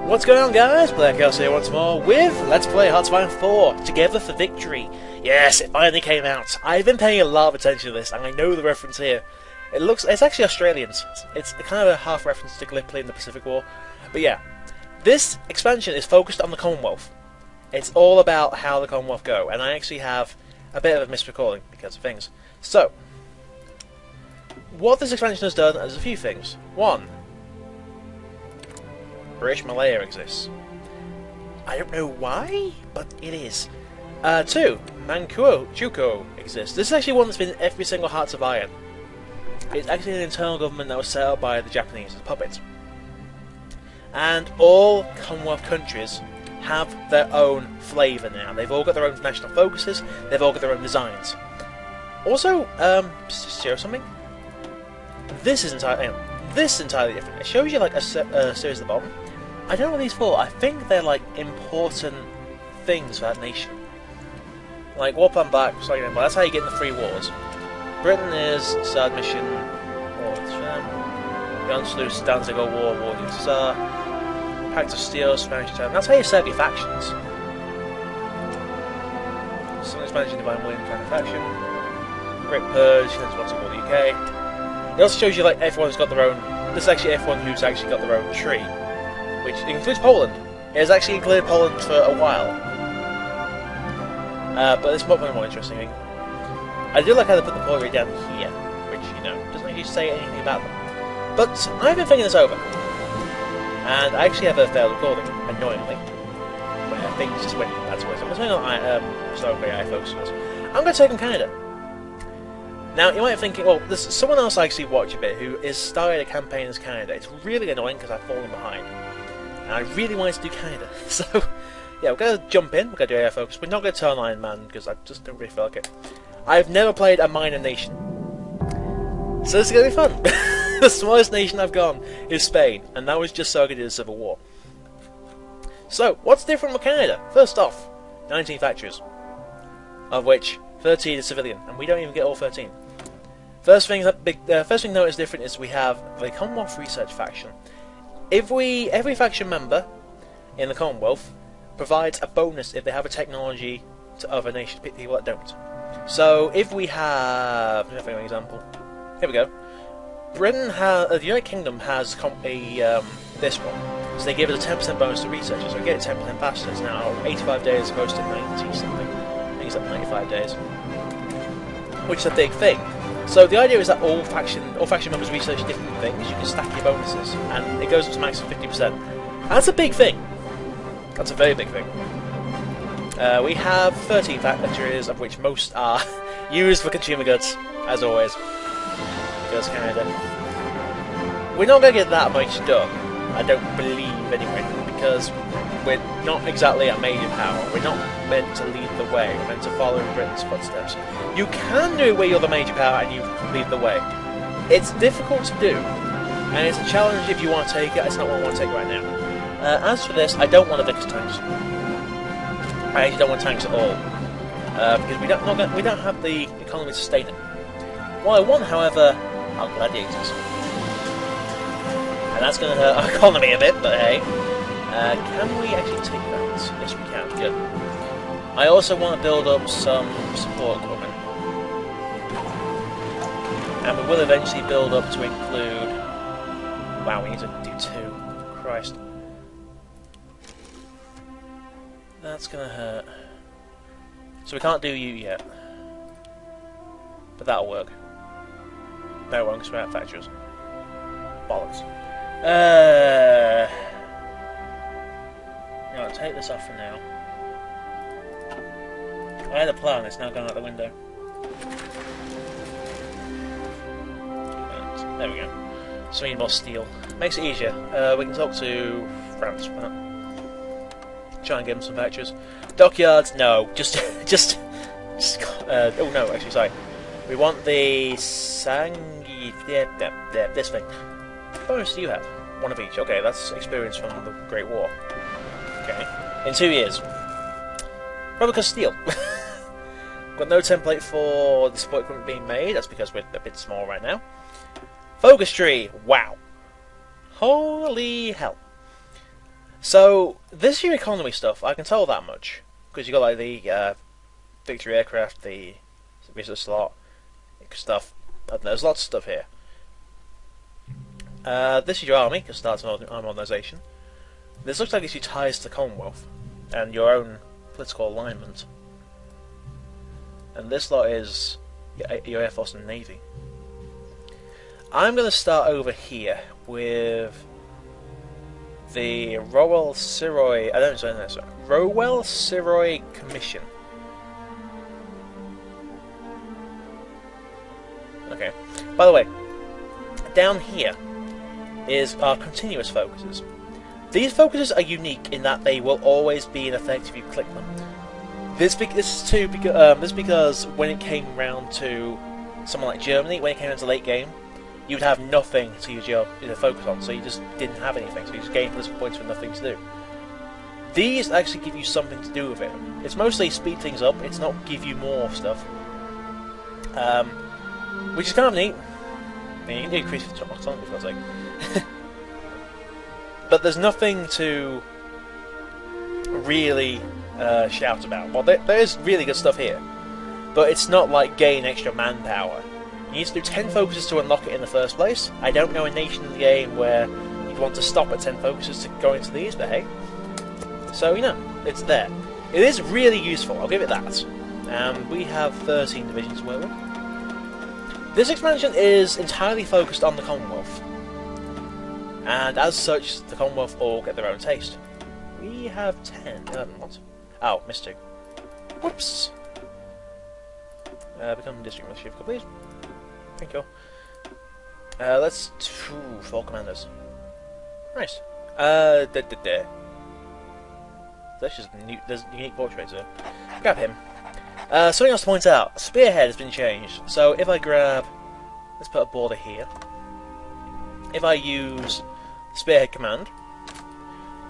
What's going on, guys? Black House here once more with Let's Play Hearts of Iron 4, Together for Victory. Yes, it finally came out. I've been paying a lot of attention to this, and I know the reference here. It's actually Australians. It's kind of a half reference to Gallipoli in the Pacific War. But yeah, this expansion is focused on the Commonwealth. It's all about how the Commonwealth go, and I actually have a bit of a misrecalling because of things. So, what this expansion has done is a few things. One, British Malaya exists. I don't know why, but it is. Two, Manchukuo exists. This is actually one that's been in every single Hearts of Iron. It's actually an internal government that was set up by the Japanese as puppets. And all Commonwealth countries have their own flavour now. They've all got their own national focuses, they've all got their own designs. Also, just to show something, this is entirely different. It shows you like a series at the bottom. I don't know what these for. I think they're like important things for that nation. Like War Plan Black, but that's how you get in the 3 wars. Britain is Tsar mission, War with Sham, Gunsleuth, Danzig War, War with Tsar, Pact of Steel, Spanish Town. That's how you set up your factions. Some Spanish and Divine William kind of faction. Great Purge, that's what's called the UK. It also shows you like everyone's got their own. This is actually everyone who's actually got their own tree, which includes Poland. It has actually included Poland for a while, but it's much more interesting thing. I do like how they put the poetry down here, which doesn't actually say anything about them. But I've been thinking this over, and I actually have a failed recording, annoyingly. Where things just went bad to it. I'm going to focus on this. I'm going to take on Canada. Now, you might be thinking, well, there's someone else I actually watch a bit who is starting a campaign as Canada. It's really annoying because I've fallen behind. And I really wanted to do Canada. So, yeah, we're going to jump in, we're going to do AI focus. We're not going to turn Iron Man because I just don't really feel like it. I've never played a minor nation. So this is going to be fun. The smallest nation I've gone is Spain, and that was just so I could do the Civil War. So, what's different with Canada? First off, 19 factories, of which 13 is civilian, and we don't even get all 13. First thing to notice different is we have the Commonwealth Research faction. Every faction member in the Commonwealth provides a bonus if they have a technology to other nations, people that don't. So if we have, let me think of an example. Here we go. The United Kingdom has this one, so they give us a 10% bonus to researchers. So we get it 10% faster. It's now 85 days as opposed to 90 something. I think it's like 95 days, which is a big thing. So the idea is that all faction members research different things. You can stack your bonuses, and it goes up to max of 50%. That's a big thing. That's a very big thing. We have 13 factories, of which most are used for consumer goods, as always. Because Canada. We're not going to get that much done, I don't believe, anyway, because we're not exactly a major power. We're not meant to lead the way. We're meant to follow in Britain's footsteps. You can do it where you're the major power and you lead the way. It's difficult to do, and it's a challenge if you want to take it. It's not what I want to take right now. As for this, I don't want a Vickers tanks. I actually don't want tanks at all, because we don't have the economy to sustain it. What I want, however, are gladiators, and that's going to hurt our economy a bit. But hey, can we actually take that? Yes, we can. Good. I also want to build up some support equipment, and we will eventually build up to include. Wow, we need to do 2. Christ. That's gonna hurt. So we can't do you yet. But that'll work. No, it won't, because we're out of factories. Bollocks. I'll take this off for now. I had a plan, it's now gone out the window. And there we go. So we need more steel. Makes it easier. We can talk to France for that. Try and give them some factories. Dockyards, no. Just oh no, actually, sorry. We want the this thing. What bonus do you have? One of each. Okay, that's experience from the Great War. Okay. In 2 years. Probably because steel. Got no template for the support equipment being made. That's because we're a bit small right now. Focus tree. Wow. Holy hell. So this year economy stuff, I can tell that much because you got like the victory aircraft, the research slot stuff. There's lots of stuff here. This is your army, because starts an army modernisation. This looks like it's your ties to the Commonwealth and your own political alignment. And this lot is your Air Force and Navy. I'm going to start over here with the Rowell Siroy. I don't know. Sorry, Rowell Siroy Commission. Okay. By the way, down here is our continuous focuses. These focuses are unique in that they will always be in effect if you click them. This is because when it came round to someone like Germany, when it came into late game, you would have nothing to use your focus on, so you just didn't have anything, so you just gained political points with nothing to do. These actually give you something to do with it. It's mostly speed things up, it's not give you more stuff. Which is kind of neat. I mean, you can increase autonomy for a sec. But there's nothing to really shout about. Well, there is really good stuff here, but it's not like gain extra manpower. You need to do 10 focuses to unlock it in the first place. I don't know a nation in the game where you'd want to stop at 10 focuses to go into these, but hey. So, you know, it's there. It is really useful, I'll give it that. We have 13 divisions to work with. This expansion is entirely focused on the Commonwealth. And as such, the Commonwealth all get their own taste. We have 10. What? Oh, missed 2. Whoops. Become district militia, please. Thank you. Let's 4 commanders. Nice. That's just there's unique portraits here. Grab him. Something else to point out. Spearhead has been changed. So if I grab, let's put a border here. If I use Spearhead command,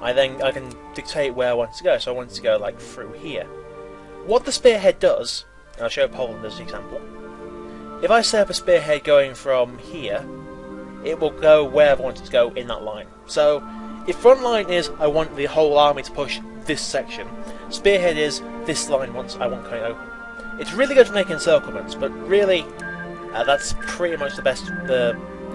I can dictate where I want to go. So I want to go like through here. What the Spearhead does, and I'll show Poland as an example. If I set up a Spearhead going from here, it will go wherever I want it to go in that line. So if front line is I want the whole army to push this section, Spearhead is this line once I want coming open. It's really good for making encirclements, but really that's pretty much the best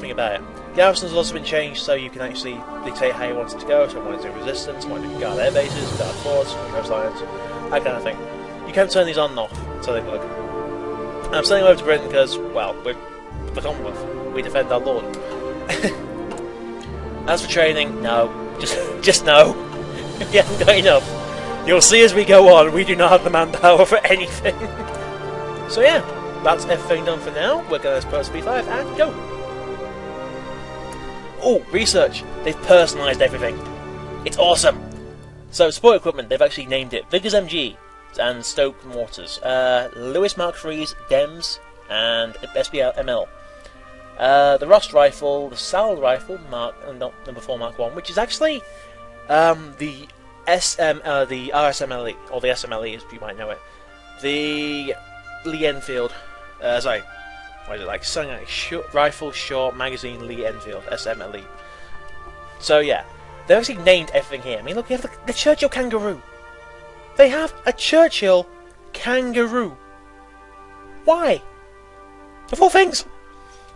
thing about it. Garrisons has also been changed, so you can actually dictate how you want it to go. So I want it to do resistance, I want it to guard air bases, guard forts, coastlines, that kind of thing. You can turn these on and off, so they work. And I'm sending over to Britain because, well, we're the Commonwealth. We defend our lord. As for training, no. Just no. We haven't got enough. You'll see as we go on, we do not have the manpower for anything. So yeah, that's everything done for now. We're going to press B5 and go. Oh, research. They've personalised everything. It's awesome. So, support equipment, they've actually named it Vickers MG and Stoke Mortars. Lewis Mark III's Dems and SBL ML. The Rost rifle, the Sal rifle, number 4 Mark 1, which is actually the RSMLE, or the SMLE as you might know it. The Lee Enfield, what is it like? Something like Rifle Short Magazine Lee Enfield, SMLE. So yeah, they've actually named everything here. I mean, look, you have the Churchill Kangaroo. They have a Churchill Kangaroo. Why? Of all things.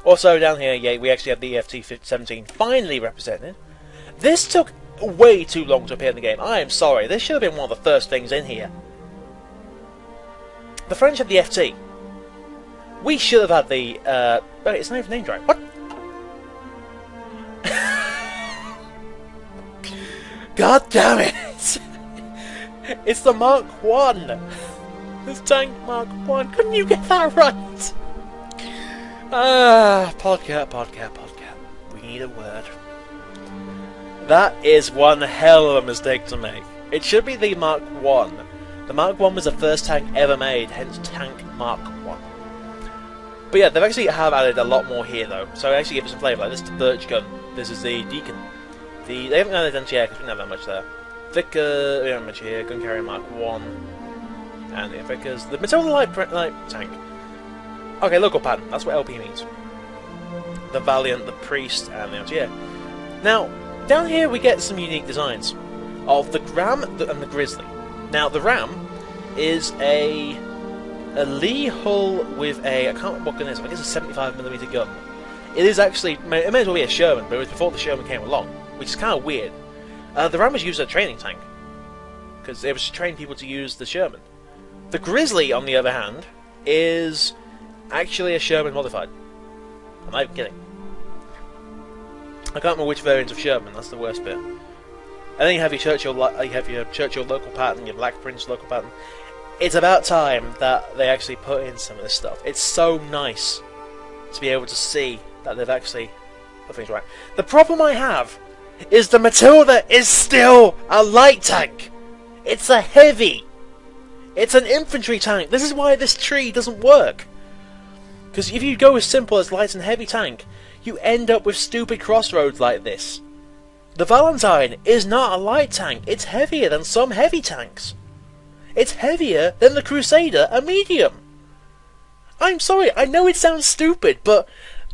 Also down here, yeah, we actually have the EFT-17 finally represented. This took way too long to appear in the game. I am sorry. This should have been one of the first things in here. The French have the FT. We should have had the... wait, it's not even named right. What? God damn it! It's the Mark 1! This tank Mark 1. Couldn't you get that right? Podcast. We need a word. That is one hell of a mistake to make. It should be the Mark 1. The Mark 1 was the first tank ever made, hence Tank Mark 1. But yeah, they actually have added a lot more here though, so actually give it some flavour. Like this is the Birch gun, this is the Deacon. They haven't added anti-air because we don't have that much there. Vicker, we don't have much here, Gun Carrier Mark 1, and the Vickers. The Matilda Light tank. Okay, local pattern, that's what LP means. The Valiant, the Priest, and the anti-air. Now, down here we get some unique designs. of the Ram and the Grizzly. Now, the Ram is a Lee hull with a, I can't remember what gun it is, I think it's a 75mm gun. It is actually, it may as well be a Sherman, but it was before the Sherman came along, which is kind of weird. The Ram was used as a training tank, because it was to train people to use the Sherman. The Grizzly, on the other hand, is actually a Sherman modified. I'm not even kidding. I can't remember which variant of Sherman, that's the worst bit. And then you have your Churchill local pattern, your Black Prince local pattern. It's about time that they actually put in some of this stuff. It's so nice to be able to see that they've actually put things right. The problem I have is the Matilda is still a light tank. It's a heavy. It's an infantry tank. This is why this tree doesn't work. Because if you go as simple as light and heavy tank, you end up with stupid crossroads like this. The Valentine is not a light tank. It's heavier than some heavy tanks. It's heavier than the Crusader, a medium. I'm sorry, I know it sounds stupid, but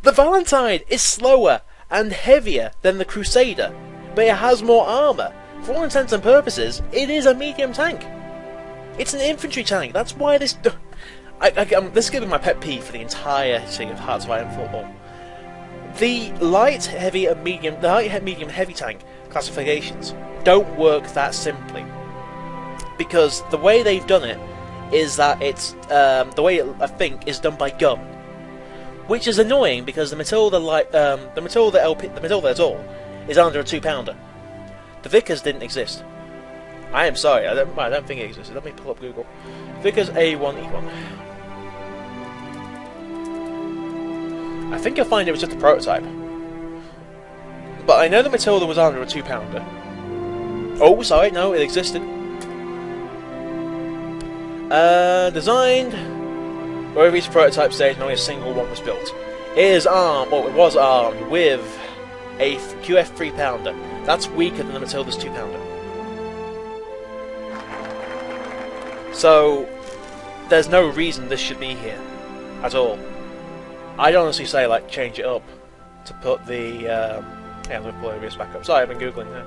the Valentine is slower and heavier than the Crusader, but it has more armour. For all intents and purposes, it is a medium tank. It's an infantry tank. That's why this... this is going to be my pet peeve for the entire thing of Hearts of Iron football. The light, heavy, and medium, heavy tank classifications don't work that simply, because the way they've done it is that it's the way I think is done by gun, which is annoying because the Matilda the Matilda at all is under a 2-pounder. The Vickers didn't exist. I am sorry, I don't think it existed. Let me pull up Google. Vickers A1E1. I think you'll find it was just a prototype. But I know the Matilda was under a 2-pounder. Oh, sorry, no, it existed. Designed, where it reached prototype stage and only a single one was built. It is armed, or it was armed, with a QF 3-pounder. That's weaker than the Matilda's 2-pounder. So, there's no reason this should be here, at all. I'd honestly say, like, change it up to put the, yeah, I'm going to pull this back up. Sorry, I've been Googling now.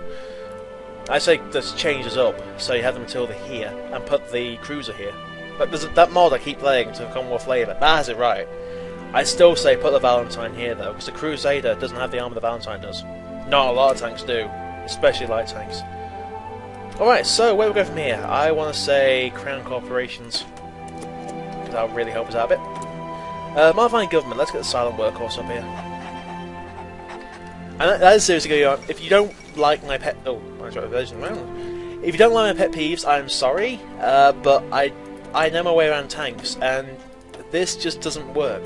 I say just change this up, so you have the Matilda here, and put the Cruiser here. But there's that mod I keep playing to Commonwealth flavour, that has it right. I still say put the Valentine here, though, because the Crusader doesn't have the armour the Valentine does. Not a lot of tanks do, especially light tanks. Alright, so where we go from here? I want to say Crown Corporations, because that'll really help us out a bit. Modifying government, let's get the silent workhorse up here. And that is seriously going on. If you don't like my pet... Oh, I was reversing around. If you don't like my pet peeves, I'm sorry, but I know my way around tanks, and this just doesn't work.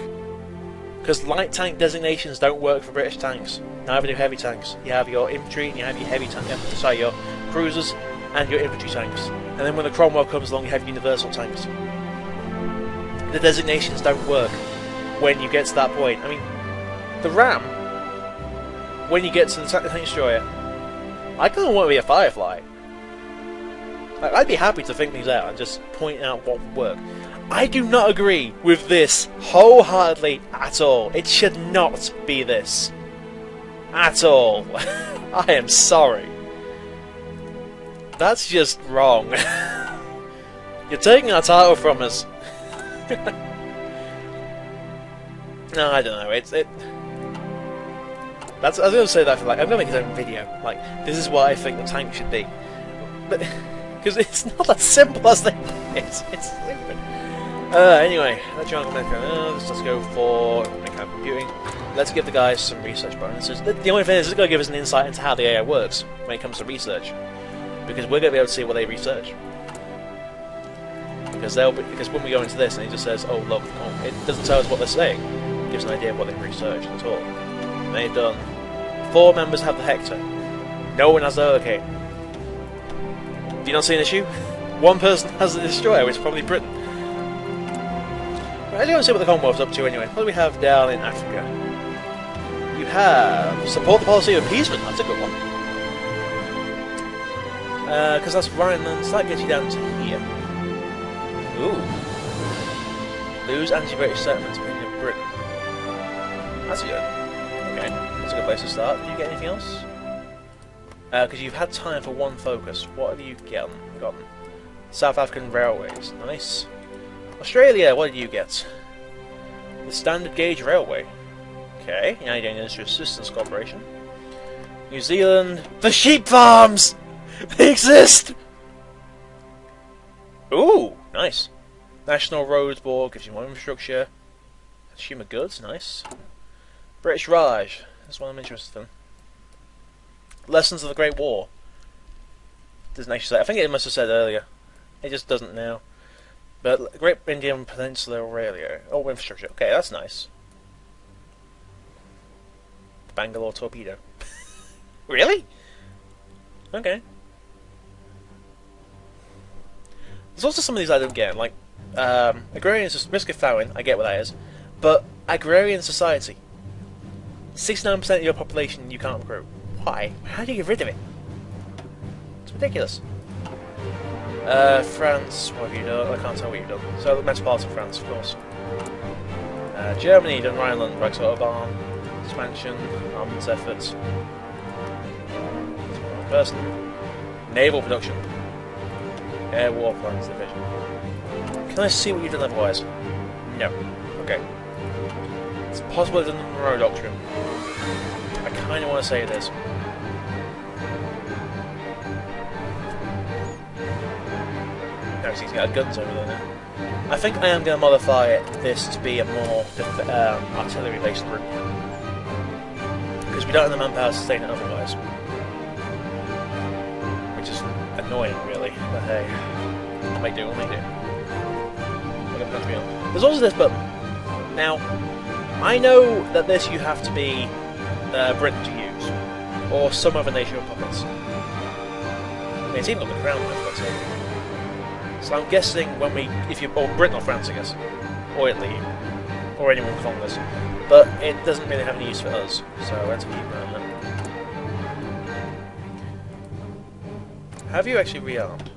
Because light tank designations don't work for British tanks. Neither do heavy tanks. You have your infantry, and you have your heavy tank... sorry, your cruisers, and your infantry tanks. And then when the Cromwell comes along, you have universal tanks. The designations don't work when you get to that point. I mean, the Ram, when you get to the tank destroyer, I kind of want to be a Firefly. Like, I'd be happy to think things out and just point out what would work. I do not agree with this wholeheartedly at all. It should not be this. At all. I am sorry. That's just wrong. You're taking our title from us. No, I don't know. That's. I was going to say that for, like, I'm going to make his own video. Like, this is what I think the tank should be, but because it's not as simple as they. It's stupid. Anyway, let's go for mechanical computing. Let's give the guys some research bonuses. The only thing is, it's going to give us an insight into how the AI works when it comes to research, because we're going to be able to see what they research. Because when we go into this and it just says, oh look, it doesn't tell us what they're saying. It gives an idea of what they've researched at all. And they've done 4 members have the Hector. No one has the Hurricane. Do you not see an issue? 1 person has the Destroyer, which is probably Britain. Right, let's go and see what the Commonwealth's up to anyway. What do we have down in Africa? You have support the policy of appeasement. That's a good one. Because that's Rhineland, so that gets you down to here. Ooh. Lose anti-British settlements in Britain. That's good. Okay, that's a good place to start. Do you get anything else? Because you've had time for one focus. What have you gotten? South African Railways. Nice. Australia, what did you get? The Standard Gauge Railway. Okay, United Industry Assistance Corporation. New Zealand. The sheep farms! They exist! Ooh, nice. National Roads Board gives you more infrastructure. Consumer goods, nice. British Raj. That's one I'm interested in. Lessons of the Great War. Doesn't actually say. I think it must have said earlier. It just doesn't now. But Great Indian Peninsula Railway. Oh, infrastructure. Okay, that's nice. Bangalore Torpedo. Really? Okay. There's also some of these I don't get, like agrarian risk of famine. I get what that is, but agrarian society. 69% of your population you can't recruit. Why? How do you get rid of it? It's ridiculous. France, what have you done? I can't tell what you've done. So, Metropolitan France, of course. Germany, done Rhineland, Reichsautobahn, expansion, armaments efforts. Person. Naval production. Air Warplanes Division. Can I see what you've done otherwise? No. Okay. It's possible it's done the Monroe Doctrine. I kind of want to say it is. No, he's got guns over there now. I think I am going to modify this to be a more artillery-based route. Because we don't have the manpower to sustain it otherwise. Which is annoying, really. But hey, what may do, what may do. Whatever country you're on. There's also this button. Now, I know that this you have to be Britain to use, or some other nation of puppets. I mean, it's even on the crown, I've got. So I'm guessing when if you're Britain or France, I guess, or Italy, or anyone from this, but it doesn't really have any use for us. So let's keep that on that. Have you actually rearmed?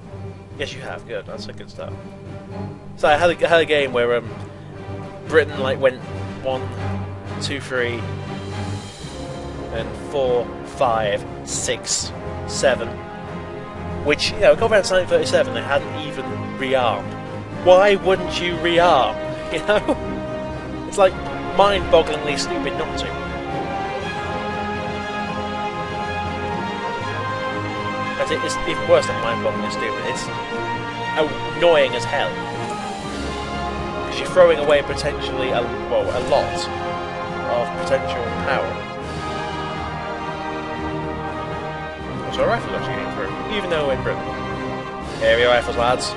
Yes, you have. Good. That's a good start. So I had a game where Britain went 1, 2, 3, and 4, 5, 6, 7. Which, you know, got around 1937, they hadn't even rearmed. Why wouldn't you rearm? You know? It's like mind-bogglingly stupid not to. But it's even worse than mind-bogglingly stupid. It's annoying as hell. Because you're throwing away potentially a lot of potential power. So our rifles actually getting through, even though we're in Britain. Area rifles, lads.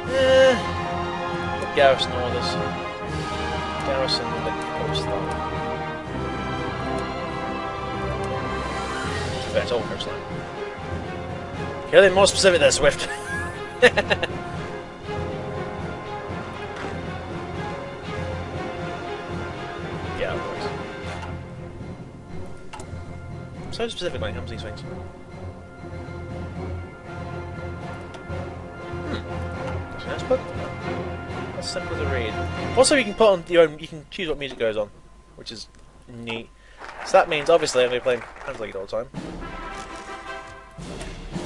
The garrison orders. Garrison the coastline. It's all coastline. Getting more specific there, Swift. Yeah, of course. So specific when it comes to these things. That's a nice book. That's simple to read. Also, you can put on your own. You can choose what music goes on, which is neat. So that means obviously I'm going to be playing Panzer Lead all the time.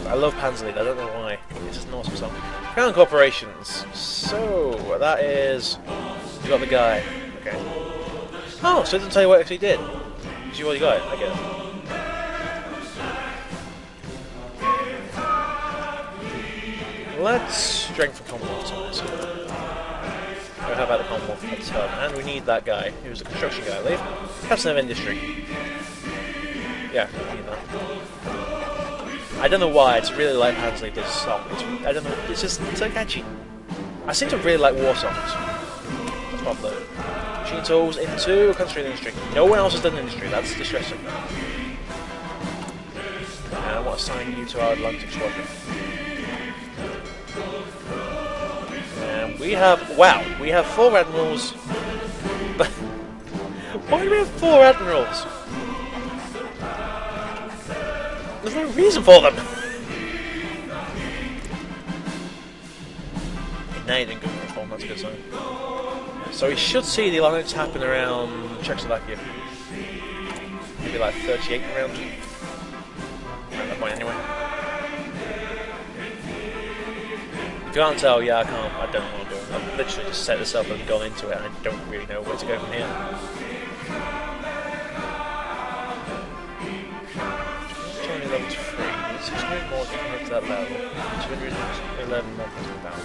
I love Panzer Lead. I don't know why. It's just an awesome song. Crown Corporations. So that is. You got the guy. Okay. Oh, so it doesn't tell you what it actually did. Because you already got it. I guess. Let's strengthen Commonwealth ties. How about the Commonwealth a ton? And we need that guy, who's a construction guy, I believe. Captain of Industry. Yeah, we need that. I don't know why, it's really like Hansley this song. I don't know, it's just so catchy. I seem to really like war songs. That's popular. Machine tools into construction industry. No one else has done industry, that's distressing. And I want to assign you to our Atlantic Squadron. We have, wow, we have 4 admirals. But why do we have 4 admirals? There's no reason for them. Now you didn't go for a bomb, that's a good sign. So we should see the alliance happen around Czechoslovakia. Maybe like 38 around. At that point, anyway. If you can't tell, yeah, I can't. I don't know what I'm doing. I've literally just set this up and gone into it, and I don't really know where to go from here. Level 3, 600 more to come up to that level, 211 more to the battle.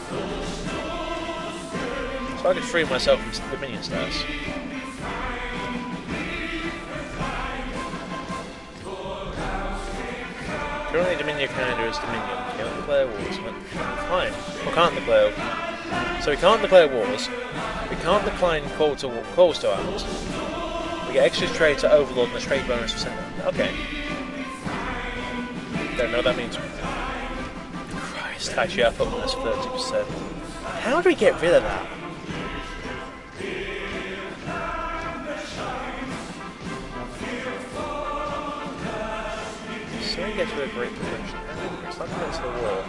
So I could free myself from the minion stars. Currently Dominion commander is Dominion. Cannot declare wars. Fine. We can't declare. So we can't declare wars. We can't decline calls to arms. We get extra trade to Overlord and a trade bonus for sending. Okay. Don't know what that means. Christ, actually I put minus 30%. How do we get rid of that? So we get to a great position. It's not against the wall.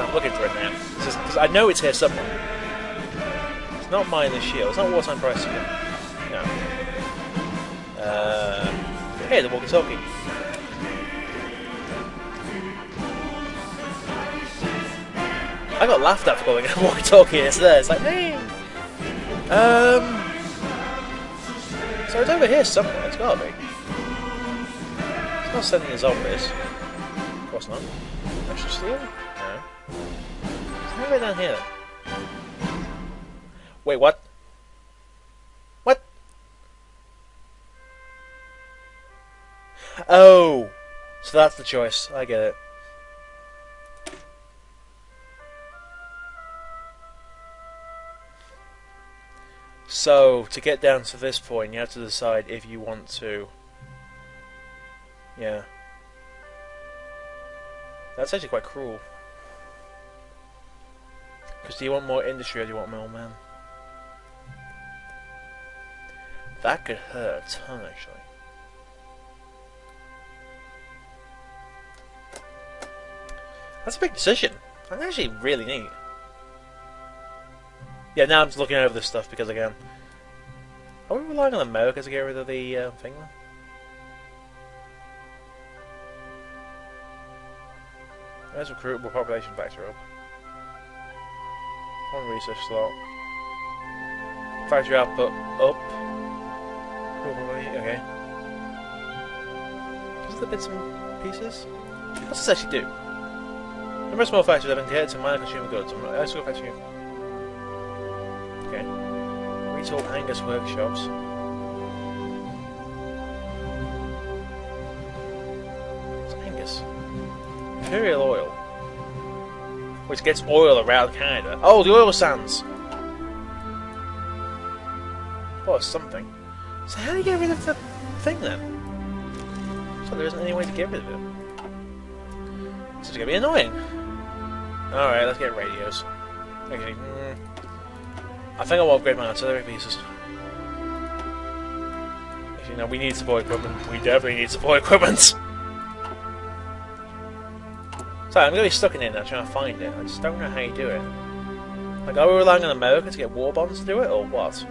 I'm looking for it now. Because I know it's here somewhere. It's not mine the shield. It's not wartime pricing. No. Hey, the walkie-talkie. I got laughed at for calling it a walkie-talkie. It's there. It's like, hey. So it's over here somewhere. It's gotta be. It's not sending the zombies. Of course not. Extra steel? No. It's right down here. Wait, what? What? Oh! So that's the choice. I get it. So, to get down to this point, you have to decide if you want to... Yeah. That's actually quite cruel. Because do you want more industry or do you want more men? That could hurt a ton, actually. That's a big decision. That's actually really neat. Yeah, now I'm just looking over this stuff because, again... Are we relying on America to get rid of the thing, then? Let's recruitable population factor up. One research slot. Factory output up. Okay. Just the bits and pieces. What's this actually do? Number of small factories have been converted to minor consumer goods. Let's go factory. Okay. Retail Angus workshops. What's Angus? Imperial oil. Which gets oil around Canada. Oh, the oil sands! Oh, something. So how do you get rid of the thing then? So there isn't any way to get rid of it. This is going to be annoying. Alright, let's get radios. Actually, I think I will upgrade my artillery pieces. Actually, no, we need support equipment. We definitely need support equipment! Sorry, I'm going to be stuck in here now trying to find it. I just don't know how you do it. Like, are we relying on America to get war bonds to do it, or what?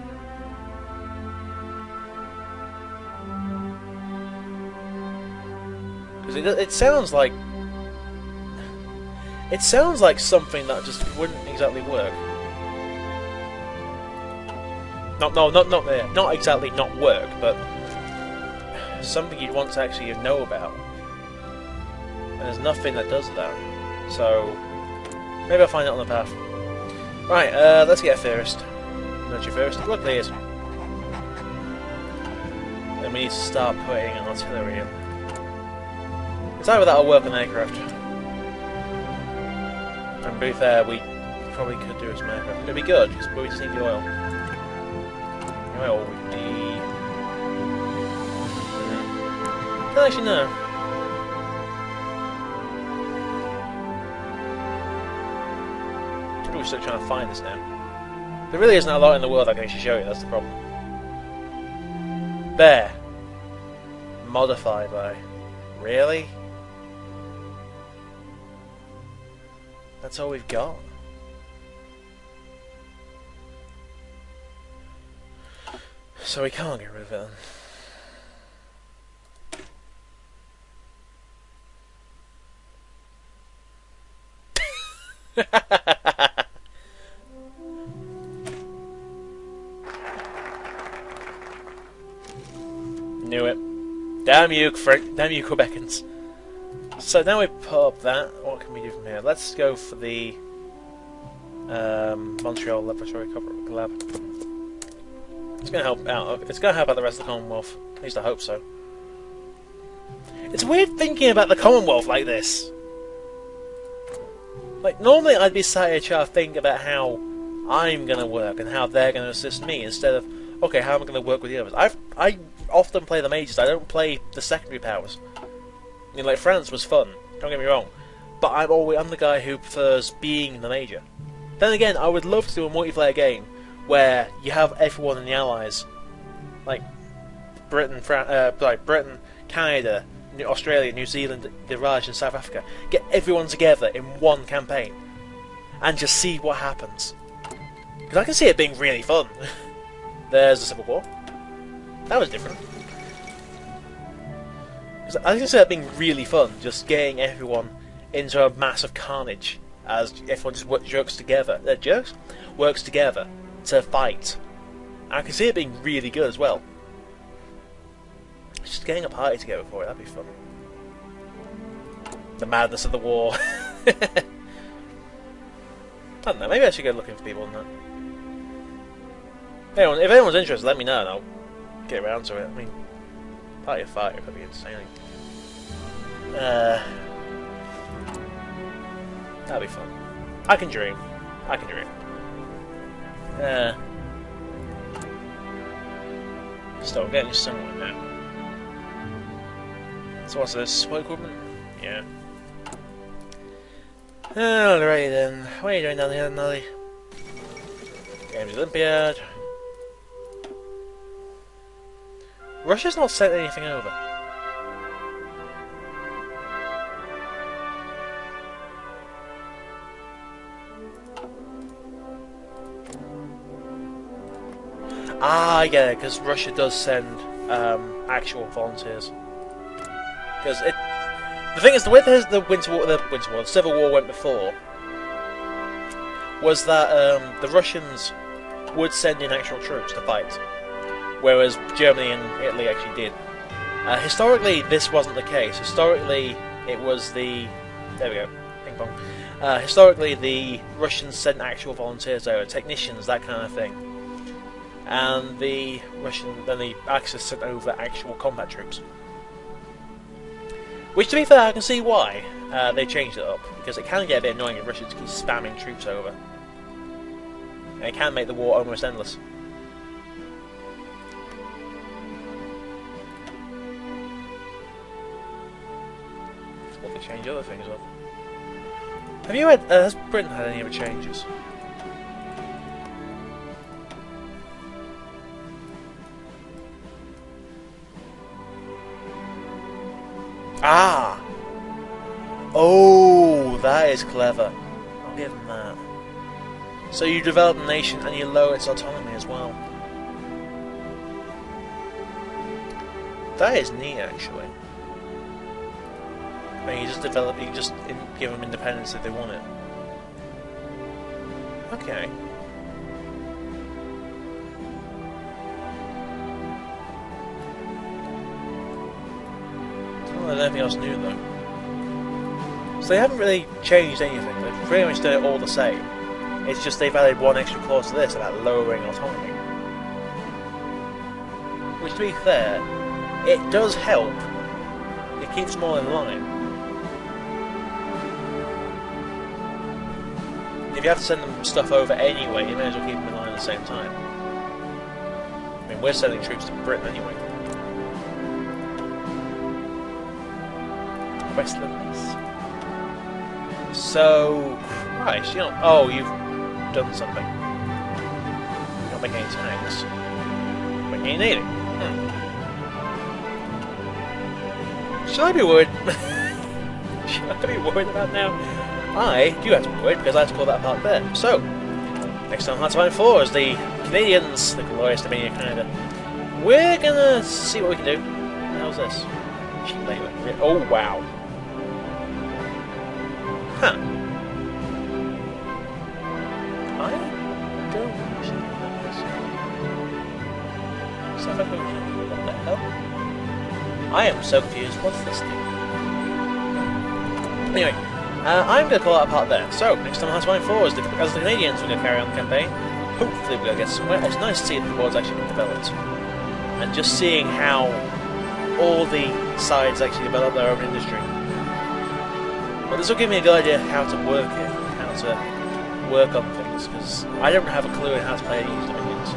Because it sounds like... It sounds like something that just wouldn't exactly work. Not exactly not work, but something you'd want to actually know about. And there's nothing that does that. So maybe I'll find it on the path. Right, let's get a first. Military first. Look, please. Then we need to start putting artillery in. It's either that or work on aircraft. And to be fair, we probably could do some aircraft. It'd be good, because we just need the oil. The oil would be... Don't actually know. We're still trying to find this now. There really isn't a lot in the world I can actually show you, that's the problem. Bear. Modify by. Really? That's all we've got. So we can't get rid of it then. Knew it. Damn you, damn you, Quebecans. So now we put up that. What can we do from here? Let's go for the Montreal Laboratory Lab. It's gonna help out. It's gonna help out the rest of the Commonwealth. At least I hope so. It's weird thinking about the Commonwealth like this. Like normally I'd be sat here trying to think about how I'm gonna work and how they're gonna assist me instead of okay, how am I gonna work with the others? I often play the mages. I don't play the secondary powers. I mean, like France was fun. Don't get me wrong, but I'm the guy who prefers being the major. Then again, I would love to do a multiplayer game where you have everyone in the Allies, like Britain, Britain, Canada, Australia, New Zealand, the Raj, and South Africa. Get everyone together in one campaign and just see what happens. Because I can see it being really fun. There's the Civil War. That was different. I can see that being really fun, just getting everyone into a massive carnage as everyone just works together. Works together to fight. And I can see it being really good as well. Just getting a party together for it, that'd be fun. The madness of the war. I don't know, maybe I should go looking for people on that. If anyone's interested, let me know and I'll get around to it. I mean, party of fire could be insane. That'd be fun. I can dream. I can dream. Stop getting somewhere now. So what's this? Support equipment? Yeah. Alright then. What are you doing down here, Nelly? Games Olympiad. Russia's not sent anything over. Ah, I get it, because Russia does send actual volunteers. Because the thing is, the way the Civil War went before was that the Russians would send in actual troops to fight, whereas Germany and Italy actually did. Historically, this wasn't the case. Historically, it was the... There we go. Ping pong. Historically, the Russians sent actual volunteers over, technicians, that kind of thing. And the Axis sent over actual combat troops. Which, to be fair, I can see why they changed it up, because it can get a bit annoying if Russia keeps spamming troops over. And it can make the war almost endless. What could change other things up? Have you had... has Britain had any other changes? Ah! Oh, that is clever. I'll give them that. So you develop a nation and you lower its autonomy as well. That is neat, actually. I mean, you just give them independence if they want it. Okay. Anything else new though. So they haven't really changed anything. They've pretty much done it all the same. It's just they've added one extra clause to this about lowering autonomy. Which, to be fair, it does help. It keeps them all in line. If you have to send them stuff over anyway, you may as well keep them in line at the same time. I mean, we're sending troops to Britain anyway. Westlands. So, Christ, you know, oh, you've done something. You're not making any tanks. Making any navy. Should I be worried? Should I be worried about now? I do have to be worried because I have to call that apart there. So, next time Hearts of Iron 4 is the Canadians, the glorious Dominion of Canada. We're gonna see what we can do. What the hell's this? Cheap labour. Oh, wow. Huh. I don't actually know this. South Africa, what the hell? I am so confused. What's this thing? Anyway, I'm going to call that apart there. So, next time Hearts of Iron 4 is as the Canadians, we're going to carry on the campaign. Hopefully we're going to get somewhere. It's nice to see that the war's actually been developed. And just seeing how all the sides actually develop their own industry. But this will give me a good idea how to work it, how to work on things, because I don't have a clue on how to play these Dominions.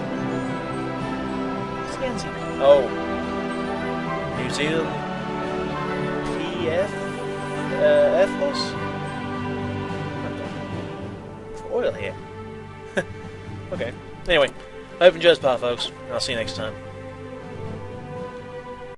What's the answer? Oh. New Zealand PF Air Force? For oil here. Okay. Anyway, I hope you enjoyed this part, folks, and I'll see you next time.